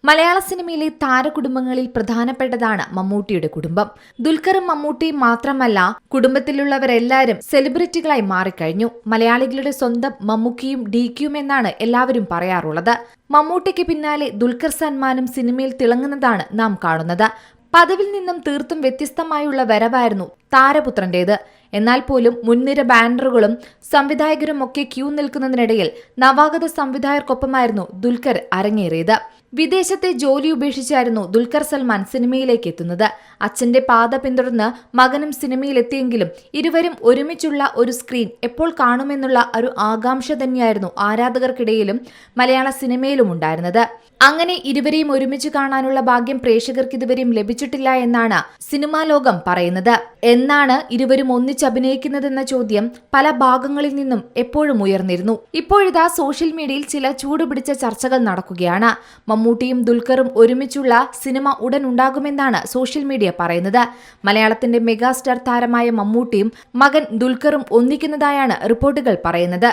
മലയാള സിനിമയിലെ താരകുടുംബങ്ങളിൽ പ്രധാനപ്പെട്ടതാണ് മമ്മൂട്ടിയുടെ കുടുംബം. ദുൽഖറും മമ്മൂട്ടിയും മാത്രമല്ല, കുടുംബത്തിലുള്ളവരെല്ലാവരും സെലിബ്രിറ്റികളായി മാറിക്കഴിഞ്ഞു. മലയാളികളുടെ സ്വന്തം മമ്മൂക്കിയും ഡിക്യും എന്നാണ് എല്ലാവരും പറയാറുള്ളത്. മമ്മൂട്ടിക്ക് പിന്നാലെ ദുൽഖർ സൽമാനും സിനിമയിൽ തിളങ്ങുന്നതാണ് നാം കാണുന്നത്. പതിവിൽ നിന്നും തീർത്തും വ്യത്യസ്തമായുള്ള വരവായിരുന്നു താരപുത്രന്റേത്. എന്നാൽ പോലും മുൻനിര ബാനറുകളും സംവിധായകരും ഒക്കെ ക്യൂ നിൽക്കുന്നതിനിടയിൽ നവാഗത സംവിധായകർക്കൊപ്പമായിരുന്നു ദുൽഖർ അരങ്ങേറിയത്. വിദേശത്തെ ജോലി ഉപേക്ഷിച്ചായിരുന്നു ദുൽഖർ സൽമാൻ സിനിമയിലേക്ക് എത്തുന്നത്. അച്ഛന്റെ പാത പിന്തുടർന്ന് മകനും സിനിമയിലെത്തിയെങ്കിലും ഇരുവരും ഒരുമിച്ചുള്ള ഒരു സ്ക്രീൻ എപ്പോൾ കാണുമെന്നുള്ള ഒരു ആകാംക്ഷ തന്നെയായിരുന്നു ആരാധകർക്കിടയിലും മലയാള സിനിമയിലും ഉണ്ടായിരുന്നത്. അങ്ങനെ ഇരുവരെയും ഒരുമിച്ച് കാണാനുള്ള ഭാഗ്യം പ്രേക്ഷകർക്ക് ഇതുവരെയും ലഭിച്ചിട്ടില്ല എന്നാണ് സിനിമാ ലോകം പറയുന്നത്. എന്നാണ് ഇരുവരും ഒന്നിച്ചഭിനയിക്കുന്നതെന്ന ചോദ്യം പല ഭാഗങ്ങളിൽ നിന്നും എപ്പോഴും ഉയർന്നിരുന്നു. ഇപ്പോഴിതാ സോഷ്യൽ മീഡിയയിൽ ചില ചൂടുപിടിച്ച ചർച്ചകൾ നടക്കുകയാണ്. മമ്മൂട്ടിയും ദുൽഖറും ഒരുമിച്ചുള്ള സിനിമ ഉടൻ ഉണ്ടാകുമെന്നാണ് സോഷ്യൽ മീഡിയ പറയുന്നത്. മലയാളത്തിന്റെ മെഗാസ്റ്റാർ താരമായ മമ്മൂട്ടിയും മകൻ ദുൽഖറും ഒന്നിക്കുന്നതായാണ് റിപ്പോർട്ടുകൾ പറയുന്നത്.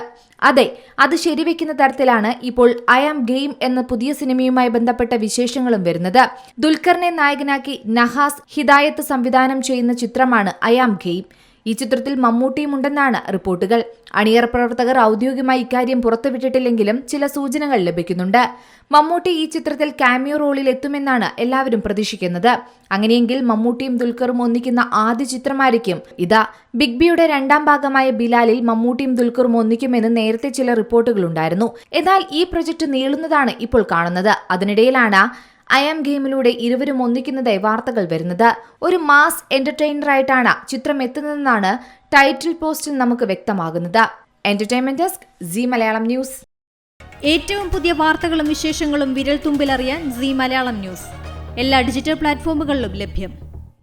അതെ, അത് ശരിവെക്കുന്ന തരത്തിലാണ് ഇപ്പോൾ ഐ ആം ഗെയിം എന്ന പുതിയ സിനിമയുമായി ബന്ധപ്പെട്ട വിശേഷങ്ങളും വരുന്നത്. ദുൽഖറിനെ നായകനാക്കി നഹാസ് ഹിദായത്ത് സംവിധാനം ചെയ്യുന്ന ചിത്രമാണ് ഐ ആം ഗെയിം. ഈ ചിത്രത്തിൽ മമ്മൂട്ടിയും ഉണ്ടെന്നാണ് റിപ്പോർട്ടുകൾ. അണിയറ പ്രവർത്തകർ ഔദ്യോഗികമായി ഇക്കാര്യം പുറത്തുവിട്ടിട്ടില്ലെങ്കിലും ചില സൂചനകൾ ലഭിക്കുന്നുണ്ട്. മമ്മൂട്ടി ഈ ചിത്രത്തിൽ കാമിയോ റോളിൽ എത്തുമെന്നാണ് എല്ലാവരും പ്രതീക്ഷിക്കുന്നത്. അങ്ങനെയെങ്കിൽ മമ്മൂട്ടിയും ദുൽഖറും ഒന്നിക്കുന്ന ആദ്യ ചിത്രമായിരിക്കും ഇതാ. ബിഗ് ബിയുടെ രണ്ടാം ഭാഗമായ ബിലാലിൽ മമ്മൂട്ടിയും ദുൽഖറും ഒന്നിക്കുമെന്ന് നേരത്തെ ചില റിപ്പോർട്ടുകളുണ്ടായിരുന്നു. എന്നാൽ ഈ പ്രൊജക്ട് നീളുന്നതാണ് ഇപ്പോൾ കാണുന്നത്. അതിനിടയിലാണ് ഐ ആം ഗെയിമിലൂടെ ഇരുവരും ഒന്നിക്കുന്നതായി വാർത്തകൾ വരുന്നത്. ഒരു മാസ് എന്റർടൈനറായിട്ടാണ് ചിത്രം എത്തുന്നതെന്നാണ് ടൈറ്റിൽ പോസ്റ്റിൽ നമുക്ക് വ്യക്തമാകുന്നത്. Entertainment desk, C Malayalam news. ഏറ്റവും പുതിയ വാർത്തകളും വിശേഷങ്ങളും വിരൽ തുമ്പിലറിയാൻ സി മലയാളം ന്യൂസ് എല്ലാ ഡിജിറ്റൽ പ്ലാറ്റ്ഫോമുകളിലും ലഭ്യം.